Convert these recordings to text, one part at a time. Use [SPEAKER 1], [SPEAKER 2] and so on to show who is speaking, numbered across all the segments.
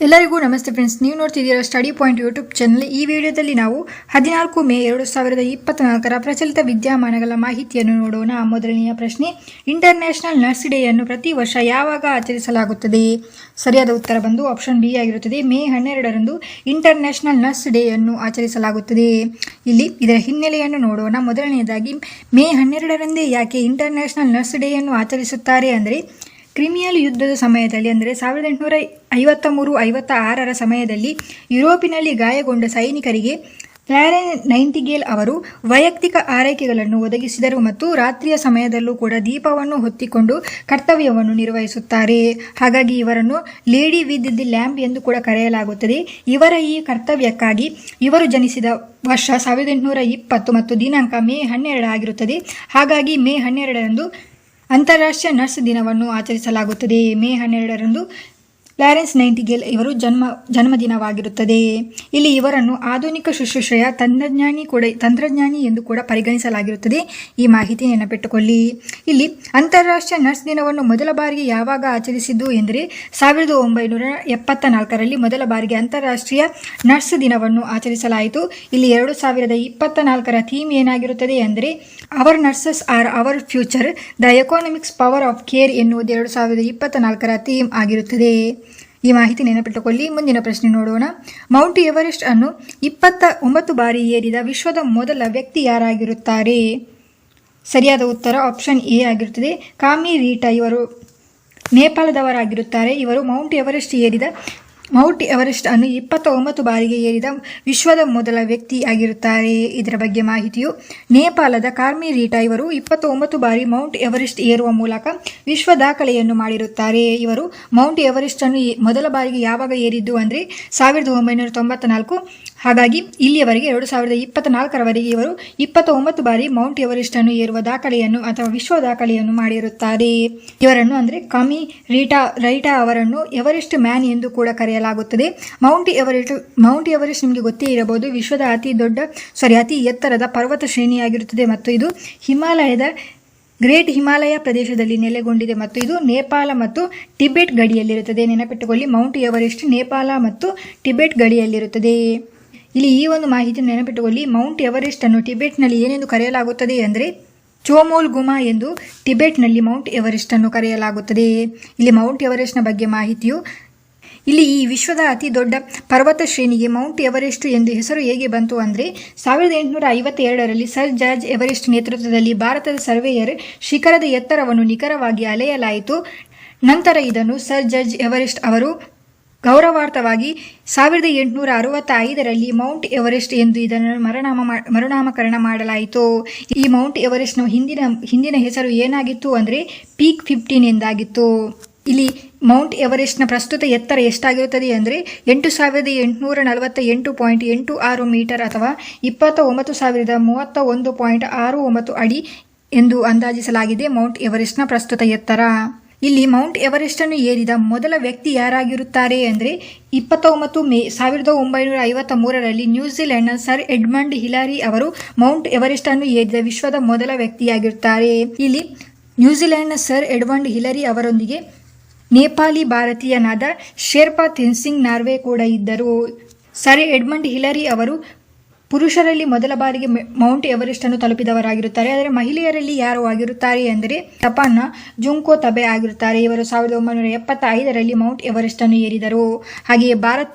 [SPEAKER 1] ಎಲ್ಲರಿಗೂ ನಮಸ್ತೆ ಫ್ರೆಂಡ್ಸ್, ನೀವು ನೋಡ್ತಿದ್ದೀರಾ ಸ್ಟಡಿ ಪಾಯಿಂಟ್ ಯೂಟ್ಯೂಬ್ ಚಾನಲ್. ಈ ವಿಡಿಯೋದಲ್ಲಿ ನಾವು 14 ಮೇ 2024 ಪ್ರಚಲಿತ ವಿದ್ಯಮಾನಗಳ ಮಾಹಿತಿಯನ್ನು ನೋಡೋಣ. ಮೊದಲನೆಯ ಪ್ರಶ್ನೆ, ಇಂಟರ್ನ್ಯಾಷನಲ್ ನರ್ಸ್ ಡೇ ಅನ್ನು ಪ್ರತಿ ವರ್ಷ ಯಾವಾಗ ಆಚರಿಸಲಾಗುತ್ತದೆ? ಸರಿಯಾದ ಉತ್ತರ ಬಂದು ಆಪ್ಷನ್ ಬಿ ಆಗಿರುತ್ತದೆ. ಮೇ 12ರಂದು ಇಂಟರ್ನ್ಯಾಷನಲ್ ನರ್ಸ್ ಡೇ ಅನ್ನು ಆಚರಿಸಲಾಗುತ್ತದೆ. ಇಲ್ಲಿ ಇದರ ಹಿನ್ನೆಲೆಯನ್ನು ನೋಡೋಣ. ಮೊದಲನೆಯದಾಗಿ ಮೇ 12ರಂದೇ ಯಾಕೆ ಇಂಟರ್ನ್ಯಾಷನಲ್ ನರ್ಸ್ ಡೇ ಅನ್ನು ಆಚರಿಸುತ್ತಾರೆ ಅಂದರೆ, ಕ್ರಿಮಿಯಲ್ ಯುದ್ಧದ ಸಮಯದಲ್ಲಿ ಅಂದರೆ 1853-56 ಸಮಯದಲ್ಲಿ ಯುರೋಪಿನಲ್ಲಿ ಗಾಯಗೊಂಡ ಸೈನಿಕರಿಗೆ ಫ್ಲಾರೆನ್ಸ್ ನೈಟಿಂಗೇಲ್ ಅವರು ವೈಯಕ್ತಿಕ ಆರೈಕೆಗಳನ್ನು ಒದಗಿಸಿದರು ಮತ್ತು ರಾತ್ರಿಯ ಸಮಯದಲ್ಲೂ ಕೂಡ ದೀಪವನ್ನು ಹೊತ್ತಿಕೊಂಡು ಕರ್ತವ್ಯವನ್ನು ನಿರ್ವಹಿಸುತ್ತಾರೆ. ಹಾಗಾಗಿ ಇವರನ್ನು ಲೇಡಿ ವಿತ್ ದಿ ಲ್ಯಾಂಪ್ ಎಂದು ಕೂಡ ಕರೆಯಲಾಗುತ್ತದೆ. ಇವರ ಈ ಕರ್ತವ್ಯಕ್ಕಾಗಿ ಇವರು ಜನಿಸಿದ ವರ್ಷ 1820 ಮತ್ತು ದಿನಾಂಕ ಮೇ 12 ಆಗಿರುತ್ತದೆ. ಹಾಗಾಗಿ ಮೇ 12ರಂದು ಅಂತಾರಾಷ್ಟ್ರೀಯ ನರ್ಸ್ ದಿನವನ್ನು ಆಚರಿಸಲಾಗುತ್ತದೆ. ಮೇ 12ರಂದು ಫ್ಲಾರೆನ್ಸ್ ನೈಟಿಂಗೇಲ್ ಇವರು ಜನ್ಮದಿನವಾಗಿರುತ್ತದೆ. ಇಲ್ಲಿ ಇವರನ್ನು ಆಧುನಿಕ ಶುಶ್ರೂಷೆಯ ತಂತ್ರಜ್ಞಾನಿ ಎಂದು ಕೂಡ ಪರಿಗಣಿಸಲಾಗಿರುತ್ತದೆ. ಈ ಮಾಹಿತಿ ನೆನಪಿಟ್ಟುಕೊಳ್ಳಿ. ಇಲ್ಲಿ ಅಂತಾರಾಷ್ಟ್ರೀಯ ನರ್ಸ್ ದಿನವನ್ನು ಮೊದಲ ಬಾರಿಗೆ ಯಾವಾಗ ಆಚರಿಸಿದ್ದು ಎಂದರೆ 1974ರಲ್ಲಿ ಮೊದಲ ಬಾರಿಗೆ ಅಂತಾರಾಷ್ಟ್ರೀಯ ನರ್ಸ್ ದಿನವನ್ನು ಆಚರಿಸಲಾಯಿತು. ಇಲ್ಲಿ 2024ರ ಥೀಮ್ ಏನಾಗಿರುತ್ತದೆ ಅಂದರೆ, our nurses are our future, the economics power of care ಎನ್ನುವುದು 2024ರ ಥೀಮ್ ಆಗಿರುತ್ತದೆ. ಈ ಮಾಹಿತಿ ನೆನಪಿಟ್ಟುಕೊಳ್ಳಿ. ಮುಂದಿನ ಪ್ರಶ್ನೆ ನೋಡೋಣ. ಮೌಂಟ್ ಎವರೆಸ್ಟ್ ಅನ್ನು 29 ಬಾರಿ ಏರಿದ ವಿಶ್ವದ ಮೊದಲ ವ್ಯಕ್ತಿ ಯಾರಾಗಿರುತ್ತಾರೆ? ಸರಿಯಾದ ಉತ್ತರ ಆಪ್ಷನ್ ಎ ಆಗಿರುತ್ತದೆ. ಕಾಮಿ ರೀಟಾ ಇವರು ನೇಪಾಳದವರಾಗಿರುತ್ತಾರೆ. ಇವರು ಮೌಂಟ್ ಎವರೆಸ್ಟ್ ಅನ್ನು 29 ಬಾರಿಗೆ ಏರಿದ ವಿಶ್ವದ ಮೊದಲ ವ್ಯಕ್ತಿ ಆಗಿರುತ್ತಾರೆ. ಇದರ ಬಗ್ಗೆ ಮಾಹಿತಿಯು, ನೇಪಾಳದ ಕಾರ್ಮಿ ರೀಟಾ ಇವರು 29 ಬಾರಿ ಮೌಂಟ್ ಎವರೆಸ್ಟ್ ಏರುವ ಮೂಲಕ ವಿಶ್ವ ದಾಖಲೆಯನ್ನು ಮಾಡಿರುತ್ತಾರೆ. ಇವರು ಮೌಂಟ್ ಎವರೆಸ್ಟ್ ಅನ್ನು ಮೊದಲ ಬಾರಿಗೆ ಯಾವಾಗ ಏರಿದ್ದು ಅಂದರೆ 1994. ಹಾಗಾಗಿ ಇಲ್ಲಿಯವರೆಗೆ 2024ರವರೆಗೆ ಇವರು 29 ಬಾರಿ ಮೌಂಟ್ ಎವರೆಸ್ಟ್ ಅನ್ನು ಏರುವ ದಾಖಲೆಯನ್ನು ಅಥವಾ ವಿಶ್ವ ದಾಖಲೆಯನ್ನು ಮಾಡಿರುತ್ತಾರೆ. ಇವರನ್ನು ಅಂದರೆ ಕಾಮಿ ರೈಟಾ ಅವರನ್ನು ಎವರೆಸ್ಟ್ ಮ್ಯಾನ್ ಎಂದು ಕೂಡ ಕರೆಯಲಾಗುತ್ತದೆ. ಮೌಂಟ್ ಎವರೆಸ್ಟ್ ನಿಮಗೆ ಗೊತ್ತೇ ಇರಬಹುದು, ವಿಶ್ವದ ಅತಿ ಎತ್ತರದ ಪರ್ವತ ಶ್ರೇಣಿಯಾಗಿರುತ್ತದೆ ಮತ್ತು ಇದು ಗ್ರೇಟ್ ಹಿಮಾಲಯ ಪ್ರದೇಶದಲ್ಲಿ ನೆಲೆಗೊಂಡಿದೆ ಮತ್ತು ಇದು ನೇಪಾಳ ಮತ್ತು ಟಿಬೆಟ್ ಗಡಿಯಲ್ಲಿರುತ್ತದೆ. ನೆನಪಿಟ್ಟುಕೊಳ್ಳಿ, ಮೌಂಟ್ ಎವರೆಸ್ಟ್ ನೇಪಾಳ ಮತ್ತು ಟಿಬೆಟ್ ಗಡಿಯಲ್ಲಿರುತ್ತದೆ. ಇಲ್ಲಿ ಈ ಒಂದು ಮಾಹಿತಿ ನೆನಪಿಟ್ಟುಕೊಳ್ಳಿ. ಮೌಂಟ್ ಎವರೆಸ್ಟ್ ಅನ್ನು ಟಿಬೆಟ್ನಲ್ಲಿ ಏನೆಂದು ಕರೆಯಲಾಗುತ್ತದೆ ಅಂದರೆ, ಚೋಮೋಲ್ಗುಮಾ ಎಂದು ಟಿಬೆಟ್ನಲ್ಲಿ ಮೌಂಟ್ ಎವರೆಸ್ಟ್ ಅನ್ನು ಕರೆಯಲಾಗುತ್ತದೆ. ಇಲ್ಲಿ ಮೌಂಟ್ ಎವರೆಸ್ಟ್ನ ಬಗ್ಗೆ ಮಾಹಿತಿಯು, ಇಲ್ಲಿ ಈ ವಿಶ್ವದ ಅತಿ ದೊಡ್ಡ ಪರ್ವತ ಶ್ರೇಣಿಗೆ ಮೌಂಟ್ ಎವರೆಸ್ಟ್ ಎಂದು ಹೆಸರು ಹೇಗೆ ಬಂತು ಅಂದರೆ, 1852ರಲ್ಲಿ ಸರ್ ಜಾರ್ಜ್ ಎವರೆಸ್ಟ್ ನೇತೃತ್ವದಲ್ಲಿ ಭಾರತದ ಸರ್ವೇಯರ್ ಶಿಖರದ ಎತ್ತರವನ್ನು ನಿಖರವಾಗಿ ಅಳೆಯಲಾಯಿತು. ನಂತರ ಇದನ್ನು ಸರ್ ಜಾರ್ಜ್ ಎವರೆಸ್ಟ್ ಅವರು ಗೌರವಾರ್ಥವಾಗಿ 1865ರಲ್ಲಿ ಮೌಂಟ್ ಎವರೆಸ್ಟ್ ಎಂದು ಇದನ್ನು ಮರುನಾಮಕರಣ ಮಾಡಲಾಯಿತು. ಈ ಮೌಂಟ್ ಎವರೆಸ್ಟ್ನ ಹಿಂದಿನ ಹೆಸರು ಏನಾಗಿತ್ತು ಅಂದರೆ ಪೀಕ್ 15 ಎಂದಾಗಿತ್ತು. ಇಲ್ಲಿ ಮೌಂಟ್ ಎವರೆಸ್ಟ್ನ ಪ್ರಸ್ತುತ ಎತ್ತರ ಎಷ್ಟಾಗಿರುತ್ತದೆ ಅಂದರೆ 8848.86 ಮೀಟರ್ ಅಥವಾ 29,031.69 ಅಡಿ ಎಂದು ಅಂದಾಜಿಸಲಾಗಿದೆ ಮೌಂಟ್ ಎವರೆಸ್ಟ್ನ ಪ್ರಸ್ತುತ ಎತ್ತರ. ಇಲ್ಲಿ ಮೌಂಟ್ ಎವರೆಸ್ಟ್ ಅನ್ನು ಏರಿದ ಮೊದಲ ವ್ಯಕ್ತಿ ಯಾರಾಗಿರುತ್ತಾರೆ ಅಂದರೆ, 29 ಮೇ 1953ರಲ್ಲಿ ನ್ಯೂಜಿಲೆಂಡ್ನ ಸರ್ ಎಡ್ಮಂಡ್ ಹಿಲಾರಿ ಅವರು ಮೌಂಟ್ ಎವರೆಸ್ಟ್ ಅನ್ನು ಏರಿದ ವಿಶ್ವದ ಮೊದಲ ವ್ಯಕ್ತಿಯಾಗಿರುತ್ತಾರೆ. ಇಲ್ಲಿ ನ್ಯೂಜಿಲೆಂಡ್ನ ಸರ್ ಎಡ್ಮಂಡ್ ಹಿಲಾರಿ ಅವರೊಂದಿಗೆ ನೇಪಾಳಿ ಭಾರತೀಯನಾದ ಶೆರ್ಪಾ ತೆನ್ಸಿಂಗ್ ನಾರ್ವೆ ಕೂಡ ಇದ್ದರು. ಸರ್ ಎಡ್ಮಂಡ್ ಹಿಲಾರಿ ಅವರು ಪುರುಷರಲ್ಲಿ ಮೊದಲ ಬಾರಿಗೆ ಮೌಂಟ್ ಎವರೆಸ್ಟ್ ಅನ್ನು ತಲುಪಿದವರಾಗಿರುತ್ತಾರೆ. ಆದರೆ ಮಹಿಳೆಯರಲ್ಲಿ ಯಾರು ಆಗಿರುತ್ತಾರೆ ಅಂದರೆ ಜಪಾನ್ನ ಜುಂಕೋ ತಬೆ ಆಗಿರುತ್ತಾರೆ. ಇವರು 1975ರಲ್ಲಿ ಮೌಂಟ್ ಎವರೆಸ್ಟ್ ಅನ್ನು ಏರಿದರು. ಹಾಗೆಯೇ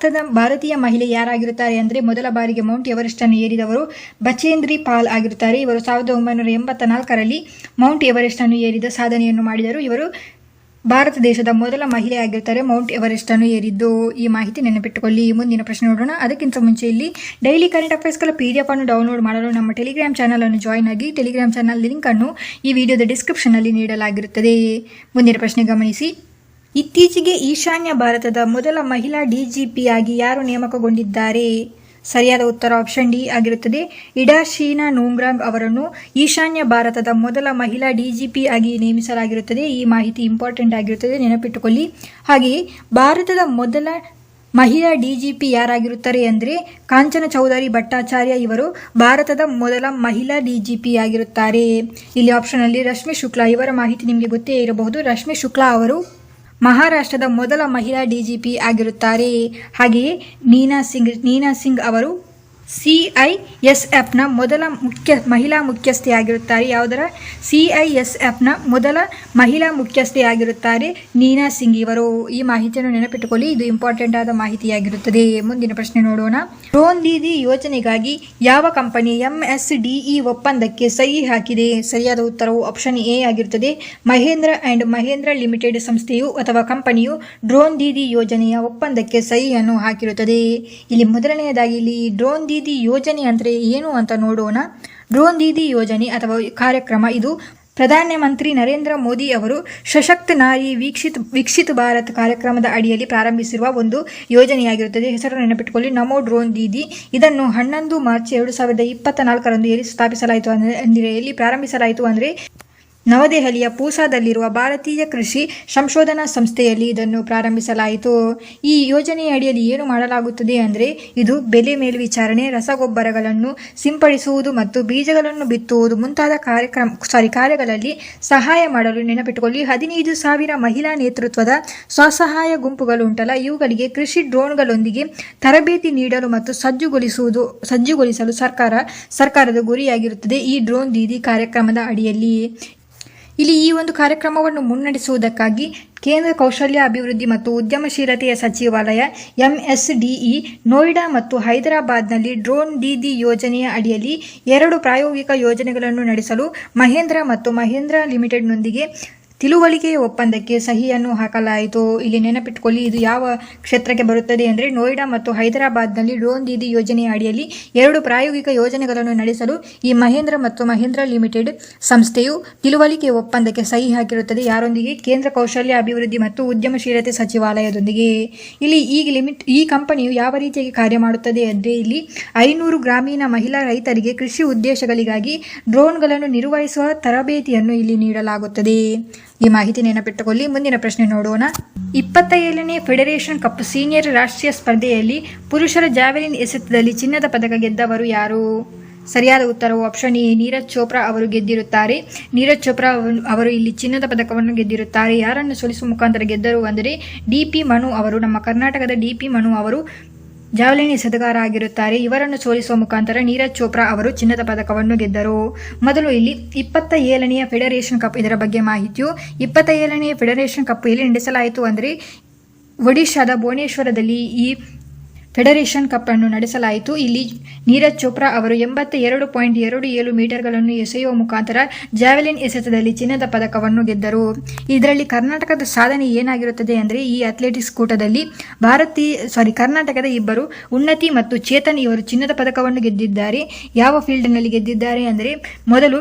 [SPEAKER 1] ಭಾರತೀಯ ಮಹಿಳೆ ಯಾರಾಗಿರುತ್ತಾರೆ ಅಂದರೆ, ಮೊದಲ ಬಾರಿಗೆ ಮೌಂಟ್ ಎವರೆಸ್ಟ್ ಅನ್ನು ಏರಿದವರು ಬಚೇಂದ್ರಿ ಪಾಲ್ ಆಗಿರುತ್ತಾರೆ. ಇವರು 1984ರಲ್ಲಿ ಮೌಂಟ್ ಎವರೆಸ್ಟ್ ಅನ್ನು ಏರಿದ ಸಾಧನೆಯನ್ನು ಮಾಡಿದರು. ಇವರು ಭಾರತ ದೇಶದ ಮೊದಲ ಮಹಿಳೆ ಆಗಿರ್ತಾರೆ ಮೌಂಟ್ ಎವರೆಸ್ಟ್ ಅನ್ನು ಏರಿದ್ದು. ಈ ಮಾಹಿತಿ ನೆನಪಿಟ್ಟುಕೊಳ್ಳಿ. ಮುಂದಿನ ಪ್ರಶ್ನೆ ನೋಡೋಣ. ಅದಕ್ಕಿಂತ ಮುಂಚೆ ಇಲ್ಲಿ ಡೈಲಿ ಕರೆಂಟ್ ಅಫೇರ್ಸ್ಗಳ PDF ಅನ್ನು ಡೌನ್ಲೋಡ್ ಮಾಡಲು ನಮ್ಮ ಟೆಲಿಗ್ರಾಮ್ ಚಾನಲ್ ಅನ್ನು ಜಾಯ್ನ್ ಆಗಿ. ಟೆಲಿಗ್ರಾಮ್ ಚಾನಲ್ ಲಿಂಕ್ ಅನ್ನು ಈ ವಿಡಿಯೋದ ಡಿಸ್ಕ್ರಿಪ್ಷನ್ನಲ್ಲಿ ನೀಡಲಾಗಿರುತ್ತದೆ. ಮುಂದಿನ ಪ್ರಶ್ನೆ ಗಮನಿಸಿ. ಇತ್ತೀಚೆಗೆ ಈಶಾನ್ಯ ಭಾರತದ ಮೊದಲ ಮಹಿಳಾ DGP ಆಗಿ ಯಾರು ನೇಮಕಗೊಂಡಿದ್ದಾರೆ? ಸರಿಯಾದ ಉತ್ತರ ಆಪ್ಷನ್ ಡಿ ಆಗಿರುತ್ತದೆ. ಇಡಾಶೀನಾ ನೂಂಗ್ರಾಮ್ ಅವರನ್ನು ಈಶಾನ್ಯ ಭಾರತದ ಮೊದಲ ಮಹಿಳಾ DGP ಆಗಿ ನೇಮಿಸಲಾಗಿರುತ್ತದೆ. ಈ ಮಾಹಿತಿ ಇಂಪಾರ್ಟೆಂಟ್ ಆಗಿರುತ್ತದೆ, ನೆನಪಿಟ್ಟುಕೊಳ್ಳಿ. ಹಾಗೆಯೇ ಭಾರತದ ಮೊದಲ ಮಹಿಳಾ DGP ಯಾರಾಗಿರುತ್ತಾರೆ ಅಂದರೆ ಕಾಂಚನ ಚೌಧರಿ ಭಟ್ಟಾಚಾರ್ಯ ಇವರು ಭಾರತದ ಮೊದಲ ಮಹಿಳಾ DGP ಆಗಿರುತ್ತಾರೆ. ಇಲ್ಲಿ ಆಪ್ಷನ್ ಅಲ್ಲಿ ರಶ್ಮಿ ಶುಕ್ಲಾ ಇವರ ಮಾಹಿತಿ ನಿಮಗೆ ಗೊತ್ತೇ ಇರಬಹುದು. ರಶ್ಮಿ ಶುಕ್ಲಾ ಅವರು ಮಹಾರಾಷ್ಟ್ರದ ಮೊದಲ ಮಹಿಳಾ ಡಿಜಿಪಿ ಆಗಿರುತ್ತಾರೆ. ಹಾಗೆಯೇ ನೀನಾ ಸಿಂಗ್ ಅವರು CISFನ ಮೊದಲ ಮಹಿಳಾ ಮುಖ್ಯಸ್ಥೆಯಾಗಿರುತ್ತಾರೆ. ಯಾವುದರ CISFನ ಮೊದಲ ಮಹಿಳಾ ಮುಖ್ಯಸ್ಥೆಯಾಗಿರುತ್ತಾರೆ ನೀನಾ ಸಿಂಗ್ ಇವರು. ಈ ಮಾಹಿತಿಯನ್ನು ನೆನಪಿಟ್ಟುಕೊಳ್ಳಿ, ಇದು ಇಂಪಾರ್ಟೆಂಟ್ ಆದ ಮಾಹಿತಿಯಾಗಿರುತ್ತದೆ. ಮುಂದಿನ ಪ್ರಶ್ನೆ ನೋಡೋಣ. ಡ್ರೋನ್ ದೀದಿ ಯೋಜನೆಗಾಗಿ ಯಾವ ಕಂಪನಿ MSDE ಒಪ್ಪಂದಕ್ಕೆ ಸಹಿ ಹಾಕಿದೆ? ಸರಿಯಾದ ಉತ್ತರವು ಆಪ್ಷನ್ ಎ ಆಗಿರುತ್ತದೆ. ಮಹೇಂದ್ರ ಅಂಡ್ ಮಹೇಂದ್ರ ಲಿಮಿಟೆಡ್ ಸಂಸ್ಥೆಯು ಅಥವಾ ಕಂಪನಿಯು ಡ್ರೋನ್ ದೀದಿ ಯೋಜನೆಯ ಒಪ್ಪಂದಕ್ಕೆ ಸಹಿಯನ್ನು ಹಾಕಿರುತ್ತದೆ. ಇಲ್ಲಿ ಮೊದಲನೆಯದಾಗಿ ಇಲ್ಲಿ ಡ್ರೋನ್ ದೀದಿ ಯೋಜನೆ ಅಂದರೆ ಏನು ಅಂತ ನೋಡೋಣ. ಡ್ರೋನ್ ದೀದಿ ಯೋಜನೆ ಅಥವಾ ಕಾರ್ಯಕ್ರಮ ಇದು ಪ್ರಧಾನಮಂತ್ರಿ ನರೇಂದ್ರ ಮೋದಿ ಅವರು ಸಶಕ್ತ ನಾರಿ ವಿಕಸಿತ ಭಾರತ್ ಕಾರ್ಯಕ್ರಮದ ಅಡಿಯಲ್ಲಿ ಪ್ರಾರಂಭಿಸಿರುವ ಒಂದು ಯೋಜನೆಯಾಗಿರುತ್ತದೆ. ಹೆಸರು ನೆನಪಿಟ್ಟುಕೊಳ್ಳಿ, ನಮೋ ಡ್ರೋನ್ ದೀದಿ. ಇದನ್ನು 11 ಮಾರ್ಚ್ 2024 ಎಲ್ಲಿ ಸ್ಥಾಪಿಸಲಾಯಿತು ಅಂದರೆ ಎಲ್ಲಿ ಪ್ರಾರಂಭಿಸಲಾಯಿತು ಅಂದರೆ ನವದೆಹಲಿಯ ಪೂಸಾದಲ್ಲಿರುವ ಭಾರತೀಯ ಕೃಷಿ ಸಂಶೋಧನಾ ಸಂಸ್ಥೆಯಲ್ಲಿ ಇದನ್ನು ಪ್ರಾರಂಭಿಸಲಾಯಿತು. ಈ ಯೋಜನೆಯ ಅಡಿಯಲ್ಲಿ ಏನು ಮಾಡಲಾಗುತ್ತದೆ ಅಂದರೆ ಇದು ಬೆಲೆ ಮೇಲ್ವಿಚಾರಣೆ, ರಸಗೊಬ್ಬರಗಳನ್ನು ಸಿಂಪಡಿಸುವುದು ಮತ್ತು ಬೀಜಗಳನ್ನು ಬಿತ್ತುವುದು ಮುಂತಾದ ಕಾರ್ಯಗಳಲ್ಲಿ ಸಹಾಯ ಮಾಡಲು. ನೆನಪಿಟ್ಟುಕೊಳ್ಳಿ, 15,000 ಮಹಿಳಾ ನೇತೃತ್ವದ ಸ್ವಸಹಾಯ ಗುಂಪುಗಳು ಉಂಟಲ್ಲ, ಇವುಗಳಿಗೆ ಕೃಷಿ ಡ್ರೋನ್ಗಳೊಂದಿಗೆ ತರಬೇತಿ ನೀಡಲು ಮತ್ತು ಸಜ್ಜುಗೊಳಿಸಲು ಸರ್ಕಾರದ ಗುರಿಯಾಗಿರುತ್ತದೆ ಈ ಡ್ರೋನ್ ದೀದಿ ಕಾರ್ಯಕ್ರಮದ ಅಡಿಯಲ್ಲಿ. ಇಲ್ಲಿ ಈ ಒಂದು ಕಾರ್ಯಕ್ರಮವನ್ನು ಮುನ್ನಡೆಸುವುದಕ್ಕಾಗಿ ಕೇಂದ್ರ ಕೌಶಲ್ಯ ಅಭಿವೃದ್ಧಿ ಮತ್ತು ಉದ್ಯಮಶೀಲತೆಯ ಸಚಿವಾಲಯ MSDE ನೋಯ್ಡಾ ಮತ್ತು ಹೈದರಾಬಾದ್ನಲ್ಲಿ ಡ್ರೋನ್ ದೀದಿ ಯೋಜನೆಯ ಅಡಿಯಲ್ಲಿ 2 ಪ್ರಾಯೋಗಿಕ ಯೋಜನೆಗಳನ್ನು ನಡೆಸಲು ಮಹೇಂದ್ರ ಮತ್ತು ಮಹೇಂದ್ರ ಲಿಮಿಟೆಡ್ನೊಂದಿಗೆ ತಿಳುವಳಿಕೆಯ ಒಪ್ಪಂದಕ್ಕೆ ಸಹಿಯನ್ನು ಹಾಕಲಾಯಿತು. ಇಲ್ಲಿ ನೆನಪಿಟ್ಟುಕೊಳ್ಳಿ, ಇದು ಯಾವ ಕ್ಷೇತ್ರಕ್ಕೆ ಬರುತ್ತದೆ ಅಂದರೆ ನೋಯ್ಡಾ ಮತ್ತು ಹೈದರಾಬಾದ್ನಲ್ಲಿ ಡ್ರೋನ್ ದೀದಿ ಯೋಜನೆಯ ಅಡಿಯಲ್ಲಿ 2 ಪ್ರಾಯೋಗಿಕ ಯೋಜನೆಗಳನ್ನು ನಡೆಸಲು ಈ ಮಹೇಂದ್ರ ಮತ್ತು ಮಹೇಂದ್ರ ಲಿಮಿಟೆಡ್ ಸಂಸ್ಥೆಯು ತಿಳುವಳಿಕೆಯ ಒಪ್ಪಂದಕ್ಕೆ ಸಹಿ ಹಾಕಿರುತ್ತದೆ. ಯಾರೊಂದಿಗೆ? ಕೇಂದ್ರ ಕೌಶಲ್ಯ ಅಭಿವೃದ್ಧಿ ಮತ್ತು ಉದ್ಯಮಶೀಲತೆ ಸಚಿವಾಲಯದೊಂದಿಗೆ. ಇಲ್ಲಿ ಈ ಕಂಪನಿಯು ಯಾವ ರೀತಿಯಾಗಿ ಕಾರ್ಯ ಮಾಡುತ್ತದೆ ಅಂದರೆ ಇಲ್ಲಿ 500 ಗ್ರಾಮೀಣ ಮಹಿಳಾ ರೈತರಿಗೆ ಕೃಷಿ ಉದ್ದೇಶಗಳಿಗಾಗಿ ಡ್ರೋನ್ಗಳನ್ನು ನಿರ್ವಹಿಸುವ ತರಬೇತಿಯನ್ನು ಇಲ್ಲಿ ನೀಡಲಾಗುತ್ತದೆ. ಈ ಮಾಹಿತಿ ನೆನಪಿಟ್ಟುಕೊಳ್ಳಿ. ಮುಂದಿನ ಪ್ರಶ್ನೆ ನೋಡೋಣ. 27ನೇ ಫೆಡರೇಷನ್ ಕಪ್ ಸೀನಿಯರ್ ರಾಷ್ಟ್ರೀಯ ಸ್ಪರ್ಧೆಯಲ್ಲಿ ಪುರುಷರ ಜಾವೆಲಿನ್ ಎಸೆತದಲ್ಲಿ ಚಿನ್ನದ ಪದಕ ಗೆದ್ದವರು ಯಾರು? ಸರಿಯಾದ ಉತ್ತರವು ಆಪ್ಷನ್ ಎ, ನೀರಜ್ ಚೋಪ್ರಾ ಅವರು ಗೆದ್ದಿರುತ್ತಾರೆ. ನೀರಜ್ ಚೋಪ್ರಾ ಅವರು ಇಲ್ಲಿ ಚಿನ್ನದ ಪದಕವನ್ನು ಗೆದ್ದಿರುತ್ತಾರೆ. ಯಾರನ್ನು ಸೋಲಿಸುವ ಮುಖಾಂತರ ಗೆದ್ದರು ಅಂದರೆ DP ಮನು ಅವರು, ನಮ್ಮ ಕರ್ನಾಟಕದ DP ಮನು ಅವರು ಜಾವೆಲಿನ್ ಎಸೆತಗಾರ ಆಗಿರುತ್ತಾರೆ. ಇವರನ್ನು ಸೋಲಿಸುವ ಮುಖಾಂತರ ನೀರಜ್ ಚೋಪ್ರಾ ಅವರು ಚಿನ್ನದ ಪದಕವನ್ನು ಗೆದ್ದರು. ಮೊದಲು ಇಲ್ಲಿ 27ನೇ ಫೆಡರೇಷನ್ ಕಪ್, ಇದರ ಬಗ್ಗೆ ಮಾಹಿತಿಯು 27ನೇ ಫೆಡರೇಷನ್ ಕಪ್ ಎಲ್ಲಿ ನಡೆಸಲಾಯಿತು ಅಂದರೆ ಒಡಿಶಾದ ಭುವನೇಶ್ವರದಲ್ಲಿ ಈ ಫೆಡರೇಷನ್ ಕಪ್ ಅನ್ನು ನಡೆಸಲಾಯಿತು. ಇಲ್ಲಿ ನೀರಜ್ ಚೋಪ್ರಾ ಅವರು 82.27 ಮೀಟರ್ಗಳನ್ನು ಎಸೆಯುವ ಮುಖಾಂತರ ಜಾವೆಲಿನ್ ಎಸೆತದಲ್ಲಿ ಚಿನ್ನದ ಪದಕವನ್ನು ಗೆದ್ದರು. ಇದರಲ್ಲಿ ಕರ್ನಾಟಕದ ಸಾಧನೆ ಏನಾಗಿರುತ್ತದೆ ಅಂದರೆ ಈ ಅಥ್ಲೆಟಿಕ್ಸ್ ಕೂಟದಲ್ಲಿ ಕರ್ನಾಟಕದ ಇಬ್ಬರು ಉನ್ನತಿ ಮತ್ತು ಚೇತನ್ ಇವರು ಚಿನ್ನದ ಪದಕವನ್ನು ಗೆದ್ದಿದ್ದಾರೆ. ಯಾವ ಫೀಲ್ಡ್ನಲ್ಲಿ ಗೆದ್ದಿದ್ದಾರೆ ಅಂದರೆ ಮೊದಲು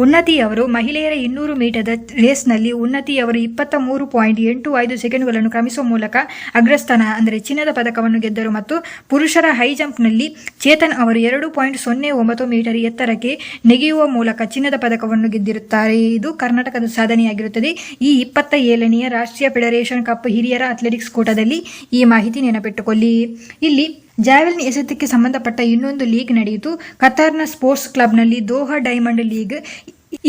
[SPEAKER 1] ಉನ್ನತಿಯವರು ಮಹಿಳೆಯರ 200 ಮೀಟರ್ ರೇಸ್ನಲ್ಲಿ ಉನ್ನತಿಯವರು 23.85 ಸೆಕೆಂಡ್ಗಳನ್ನು ಕ್ರಮಿಸುವ ಮೂಲಕ ಅಗ್ರಸ್ಥಾನ ಅಂದರೆ ಚಿನ್ನದ ಪದಕವನ್ನು ಗೆದ್ದರು ಮತ್ತು ಪುರುಷರ ಹೈ ಜಂಪ್ನಲ್ಲಿ ಚೇತನ್ ಅವರು 2.09 ಮೀಟರ್ ಎತ್ತರಕ್ಕೆ ನೆಗೆಯುವ ಮೂಲಕ ಚಿನ್ನದ ಪದಕವನ್ನು ಗೆದ್ದಿರುತ್ತಾರೆ. ಇದು ಕರ್ನಾಟಕದ ಸಾಧನೆಯಾಗಿರುತ್ತದೆ. ಈ 27ನೇ ರಾಷ್ಟ್ರೀಯ ಫೆಡರೇಷನ್ ಕಪ್ ಹಿರಿಯರ ಅಥ್ಲೆಟಿಕ್ಸ್ ಕೂಟದಲ್ಲಿ ಈ ಮಾಹಿತಿ ನೆನಪಿಟ್ಟುಕೊಳ್ಳಿ. ಇಲ್ಲಿ ಜಾವೆಲಿನ್ ಎಸೆತಕ್ಕೆ ಸಂಬಂಧಪಟ್ಟ ಇನ್ನೊಂದು ಲೀಗ್ ನಡೆಯಿತು. ಕತಾರ್ನ ಸ್ಪೋರ್ಟ್ಸ್ ಕ್ಲಬ್ನಲ್ಲಿ ದೋಹಾ ಡೈಮಂಡ್ ಲೀಗ್.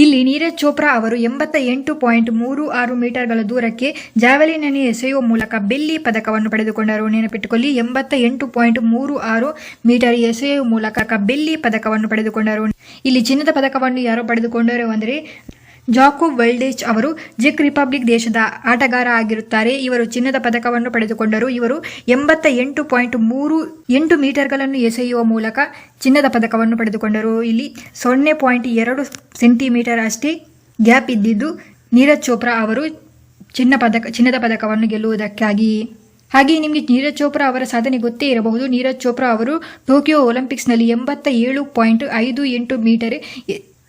[SPEAKER 1] ಇಲ್ಲಿ ನೀರಜ್ ಚೋಪ್ರಾ ಅವರು 88.36 ಮೀಟರ್ಗಳ ದೂರಕ್ಕೆ ಜಾವೆಲಿನ್ ಅನ್ನು ಎಸೆಯುವ ಮೂಲಕ ಬೆಳ್ಳಿ ಪದಕವನ್ನು ಪಡೆದುಕೊಂಡರು. ನೆನಪಿಟ್ಟುಕೊಳ್ಳಿ, 88.36 ಮೀಟರ್ ಎಸೆಯುವ ಮೂಲಕ ಬೆಳ್ಳಿ ಪದಕವನ್ನು ಪಡೆದುಕೊಂಡರು. ಇಲ್ಲಿ ಚಿನ್ನದ ಪದಕವನ್ನು ಯಾರು ಪಡೆದುಕೊಂಡರು ಅಂದರೆ ಜಾಕೋಬ್ ವೆಲ್ಡೆಚ್ ಅವರು ಚೆಕ್ ರಿಪಬ್ಲಿಕ್ ದೇಶದ ಆಟಗಾರ ಆಗಿರುತ್ತಾರೆ. ಇವರು ಚಿನ್ನದ ಪದಕವನ್ನು ಪಡೆದುಕೊಂಡರು. ಇವರು 88.38 ಮೀಟರ್ಗಳನ್ನು ಎಸೆಯುವ ಮೂಲಕ ಚಿನ್ನದ ಪದಕವನ್ನು ಪಡೆದುಕೊಂಡರು. ಇಲ್ಲಿ 0.2 ಸೆಂಟಿಮೀಟರ್ ಅಷ್ಟೇ ಗ್ಯಾಪ್ ಇದ್ದಿದ್ದು ನೀರಜ್ ಚೋಪ್ರಾ ಅವರು ಚಿನ್ನದ ಪದಕವನ್ನು ಗೆಲ್ಲುವುದಕ್ಕಾಗಿ. ಹಾಗೆ ನಿಮಗೆ ನೀರಜ್ ಚೋಪ್ರಾ ಅವರ ಸಾಧನೆ ಗೊತ್ತೇ ಇರಬಹುದು. ನೀರಜ್ ಚೋಪ್ರಾ ಅವರು ಟೋಕಿಯೋ ಒಲಿಂಪಿಕ್ಸ್ನಲ್ಲಿ 87.58 ಮೀಟರ್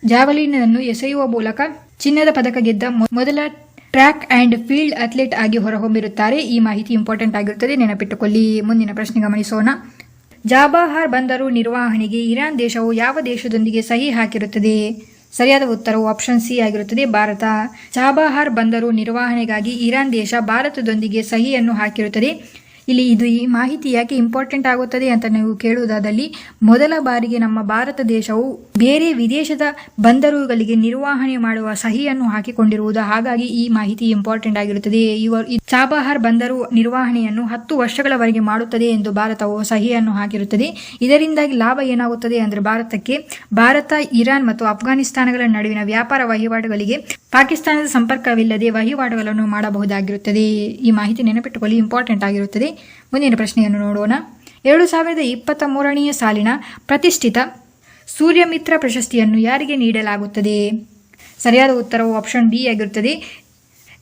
[SPEAKER 1] ಜಾವೆಲಿನ್ ಅನ್ನು ಎಸೆಯುವ ಮೂಲಕ ಚಿನ್ನದ ಪದಕ ಗೆದ್ದ ಮೊದಲ ಟ್ರ್ಯಾಕ್ ಅಂಡ್ ಫೀಲ್ಡ್ ಅಥ್ಲೆಟ್ ಆಗಿ ಹೊರಹೊಮ್ಮಿರುತ್ತಾರೆ. ಈ ಮಾಹಿತಿ ಇಂಪಾರ್ಟೆಂಟ್ ಆಗಿರುತ್ತದೆ, ನೆನಪಿಟ್ಟುಕೊಳ್ಳಿ. ಮುಂದಿನ ಪ್ರಶ್ನೆ ಗಮನಿಸೋಣ. ಚಾಬಹಾರ್ ಬಂದರು ನಿರ್ವಹಣೆಗೆ ಇರಾನ್ ದೇಶವು ಯಾವ ದೇಶದೊಂದಿಗೆ ಸಹಿ ಹಾಕಿರುತ್ತದೆ? ಸರಿಯಾದ ಉತ್ತರವು ಆಪ್ಷನ್ ಸಿ ಆಗಿರುತ್ತದೆ, ಭಾರತ. ಚಾಬಹಾರ್ ಬಂದರು ನಿರ್ವಹಣೆಗಾಗಿ ಇರಾನ್ ದೇಶ ಭಾರತದೊಂದಿಗೆ ಸಹಿಯನ್ನು ಹಾಕಿರುತ್ತದೆ. ಈ ಮಾಹಿತಿ ಯಾಕೆ ಇಂಪಾರ್ಟೆಂಟ್ ಆಗುತ್ತದೆ ಅಂತ ನೀವು ಕೇಳುವುದಾದಲ್ಲಿ, ಮೊದಲ ಬಾರಿಗೆ ನಮ್ಮ ಭಾರತ ದೇಶವು ಬೇರೆ ವಿದೇಶದ ಬಂದರುಗಳಿಗೆ ನಿರ್ವಹಣೆ ಮಾಡುವ ಸಹಿಯನ್ನು ಹಾಕಿಕೊಂಡಿರುವುದು. ಹಾಗಾಗಿ ಈ ಮಾಹಿತಿ ಇಂಪಾರ್ಟೆಂಟ್ ಆಗಿರುತ್ತದೆ. ಚಾಬಹಾರ್ ಬಂದರು ನಿರ್ವಹಣೆಯನ್ನು 10 ವರ್ಷಗಳವರೆಗೆ ಮಾಡುತ್ತದೆ ಎಂದು ಭಾರತವು ಸಹಿಯನ್ನು ಹಾಕಿರುತ್ತದೆ. ಇದರಿಂದಾಗಿ ಲಾಭ ಏನಾಗುತ್ತದೆ ಅಂದರೆ ಭಾರತ, ಇರಾನ್ ಮತ್ತು ಅಫ್ಘಾನಿಸ್ತಾನಗಳ ನಡುವಿನ ವ್ಯಾಪಾರ ವಹಿವಾಟುಗಳಿಗೆ ಪಾಕಿಸ್ತಾನದ ಸಂಪರ್ಕವಿಲ್ಲದೆ ವಹಿವಾಟುಗಳನ್ನು ಮಾಡಬಹುದಾಗಿರುತ್ತದೆ. ಈ ಮಾಹಿತಿ ನೆನಪಿಟ್ಟುಕೊಳ್ಳಿ, ಇಂಪಾರ್ಟೆಂಟ್ ಆಗಿರುತ್ತದೆ. ಮುಂದಿನ ಪ್ರಶ್ನೆಯನ್ನು ನೋಡೋಣ. 2023ನೇ ಸಾಲಿನ ಪ್ರತಿಷ್ಠಿತ ಸೂರ್ಯಮಿತ್ರ ಪ್ರಶಸ್ತಿಯನ್ನು ಯಾರಿಗೆ ನೀಡಲಾಗುತ್ತದೆ? ಸರಿಯಾದ ಉತ್ತರವು ಆಪ್ಷನ್ ಡಿ ಆಗಿರುತ್ತದೆ.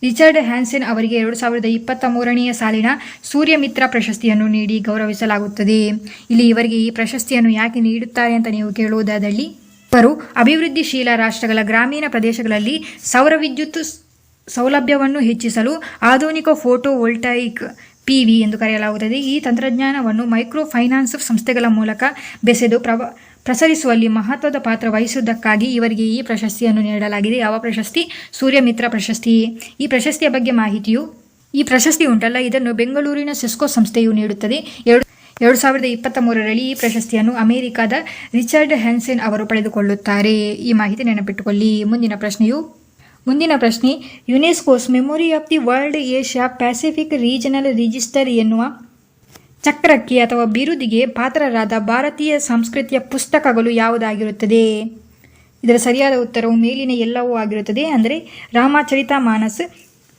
[SPEAKER 1] ರಿಚರ್ಡ್ ಹ್ಯಾನ್ಸನ್ ಅವರಿಗೆ 2023ನೇ ಸಾಲಿನ ಸೂರ್ಯಮಿತ್ರ ಪ್ರಶಸ್ತಿಯನ್ನು ನೀಡಿ ಗೌರವಿಸಲಾಗುತ್ತದೆ. ಇವರಿಗೆ ಈ ಪ್ರಶಸ್ತಿಯನ್ನು ಯಾಕೆ ನೀಡುತ್ತಾರೆ ಅಂತ ನೀವು ಕೇಳುವುದಾದಲ್ಲಿ, ಇವರು ಅಭಿವೃದ್ಧಿಶೀಲ ರಾಷ್ಟ್ರಗಳ ಗ್ರಾಮೀಣ ಪ್ರದೇಶಗಳಲ್ಲಿ ಸೌರ ವಿದ್ಯುತ್ ಸೌಲಭ್ಯವನ್ನು ಹೆಚ್ಚಿಸಲು ಆಧುನಿಕ ಫೋಟೋ ವೋಲ್ಟಾಯಿಕ್ PV ಎಂದು ಕರೆಯಲಾಗುತ್ತದೆ. ಈ ತಂತ್ರಜ್ಞಾನವನ್ನು ಮೈಕ್ರೋ ಫೈನಾನ್ಸ್ ಸಂಸ್ಥೆಗಳ ಮೂಲಕ ಬೆಸೆದು ಪ್ರಸರಿಸುವಲ್ಲಿ ಮಹತ್ವದ ಪಾತ್ರ ವಹಿಸುವುದಕ್ಕಾಗಿ ಇವರಿಗೆ ಈ ಪ್ರಶಸ್ತಿಯನ್ನು ನೀಡಲಾಗಿದೆ. ಯಾವ ಪ್ರಶಸ್ತಿ? ಸೂರ್ಯಮಿತ್ರ ಪ್ರಶಸ್ತಿ. ಈ ಪ್ರಶಸ್ತಿಯ ಬಗ್ಗೆ ಮಾಹಿತಿಯು, ಈ ಪ್ರಶಸ್ತಿ ಉಂಟಲ್ಲ, ಇದನ್ನು ಬೆಂಗಳೂರಿನ ಸಿಸ್ಕೋ ಸಂಸ್ಥೆಯು ನೀಡುತ್ತದೆ. 2023ರಲ್ಲಿ ಈ ಪ್ರಶಸ್ತಿಯನ್ನು ಅಮೆರಿಕದ ರಿಚರ್ಡ್ ಹ್ಯಾನ್ಸನ್ ಅವರು ಪಡೆದುಕೊಳ್ಳುತ್ತಾರೆ. ಈ ಮಾಹಿತಿ ನೆನಪಿಟ್ಟುಕೊಳ್ಳಿ. ಮುಂದಿನ ಪ್ರಶ್ನೆ, UNESCO's memory of the world Asia Pacific regional register ಎನ್ನುವ ಚಕ್ರಕ್ಕೆ ಅಥವಾ ಬಿರುದಿಗೆ ಪಾತ್ರರಾದ ಭಾರತೀಯ ಸಂಸ್ಕೃತಿಯ ಪುಸ್ತಕಗಳು ಯಾವುದಾಗಿರುತ್ತದೆ? ಇದರ ಸರಿಯಾದ ಉತ್ತರವು ಮೇಲಿನ ಎಲ್ಲವೂ ಆಗಿರುತ್ತದೆ. ಅಂದರೆ ರಾಮಚರಿತಮಾನಸ್,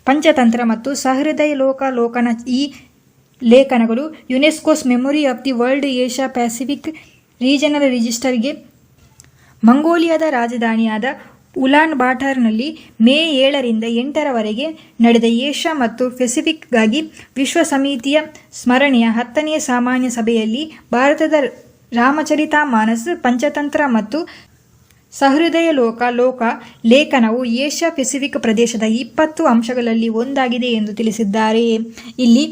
[SPEAKER 1] ಪಂಚತಂತ್ರ ಮತ್ತು ಸಹೃದಯ ಲೋಕನ ಈ ಲೇಖನಗಳು UNESCO's memory of the world Asia Pacific regional ರಿಜಿಸ್ಟರ್ಗೆ ಮಂಗೋಲಿಯಾದ ರಾಜಧಾನಿಯಾದ ಉಲಾನ್ ಬಾಟರ್ನಲ್ಲಿ ಮೇ 7ರಿಂದ 8ರವರೆಗೆ ನಡೆದ ಏಷ್ಯಾ ಮತ್ತು ಪೆಸಿಫಿಕ್ಗಾಗಿ ವಿಶ್ವ ಸಮಿತಿಯ ಸ್ಮರಣೆಯ 10ನೇ ಸಾಮಾನ್ಯ ಸಭೆಯಲ್ಲಿ ಭಾರತದ ರಾಮಚರಿತಮಾನಸ್, ಪಂಚತಂತ್ರ ಮತ್ತು ಸಹೃದಯ ಲೋಕ ಲೇಖನವು ಏಷ್ಯಾ ಪೆಸಿಫಿಕ್ ಪ್ರದೇಶದ 20 ಅಂಶಗಳಲ್ಲಿ ಒಂದಾಗಿದೆ ಎಂದು ತಿಳಿಸಿದ್ದಾರೆ. ಇಲ್ಲಿ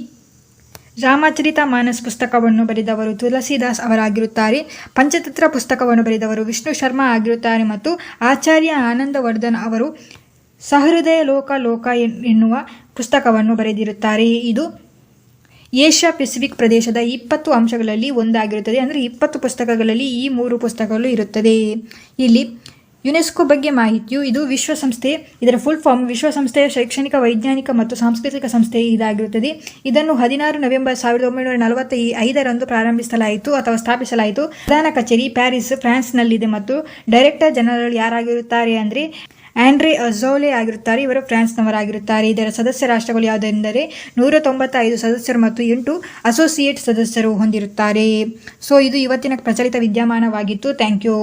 [SPEAKER 1] ರಾಮಚರಿತಮಾನಸ್ ಪುಸ್ತಕವನ್ನು ಬರೆದವರು ತುಳಸಿದಾಸ್ ಅವರಾಗಿರುತ್ತಾರೆ. ಪಂಚತಂತ್ರ ಪುಸ್ತಕವನ್ನು ಬರೆದವರು ವಿಷ್ಣು ಶರ್ಮಾ ಆಗಿರುತ್ತಾರೆ ಮತ್ತು ಆಚಾರ್ಯ ಆನಂದವರ್ಧನ್ ಅವರು ಸಹೃದಯ ಲೋಕ ಎನ್ನುವ ಪುಸ್ತಕವನ್ನು ಬರೆದಿರುತ್ತಾರೆ. ಇದು ಏಷ್ಯಾ ಪೆಸಿಫಿಕ್ ಪ್ರದೇಶದ 20 ಅಂಶಗಳಲ್ಲಿ ಒಂದಾಗಿರುತ್ತದೆ. ಅಂದರೆ 20 ಪುಸ್ತಕಗಳಲ್ಲಿ ಈ 3 ಪುಸ್ತಕಗಳು ಇರುತ್ತದೆ. ಇಲ್ಲಿ ಯುನೆಸ್ಕೋ ಬಗ್ಗೆ ಮಾಹಿತಿಯು, ಇದು ವಿಶ್ವಸಂಸ್ಥೆ, ಇದರ ಫುಲ್ ಫಾರ್ಮ್ ವಿಶ್ವಸಂಸ್ಥೆಯ ಶೈಕ್ಷಣಿಕ, ವೈಜ್ಞಾನಿಕ ಮತ್ತು ಸಾಂಸ್ಕೃತಿಕ ಸಂಸ್ಥೆ ಇದಾಗಿರುತ್ತದೆ. ಇದನ್ನು 16 ನವೆಂಬರ್ 1945ರಂದು ಪ್ರಾರಂಭಿಸಲಾಯಿತು ಅಥವಾ ಸ್ಥಾಪಿಸಲಾಯಿತು. ಪ್ರಧಾನ ಕಚೇರಿ ಪ್ಯಾರಿಸ್, ಫ್ರಾನ್ಸ್ನಲ್ಲಿದೆ ಮತ್ತು ಡೈರೆಕ್ಟರ್ ಜನರಲ್ ಯಾರಾಗಿರುತ್ತಾರೆ ಅಂದರೆ ಆಂಡ್ರೆ ಅಜೌಲೆ ಆಗಿರುತ್ತಾರೆ. ಇವರು ಫ್ರಾನ್ಸ್ನವರಾಗಿರುತ್ತಾರೆ. ಇದರ ಸದಸ್ಯ ರಾಷ್ಟ್ರಗಳು ಯಾವುದೆಂದರೆ 195 ಸದಸ್ಯರು ಮತ್ತು 8 ಅಸೋಸಿಯೇಟ್ ಸದಸ್ಯರು ಹೊಂದಿರುತ್ತಾರೆ. ಇದು ಇವತ್ತಿನ ಪ್ರಚಲಿತ ವಿದ್ಯಮಾನವಾಗಿತ್ತು. Thank you.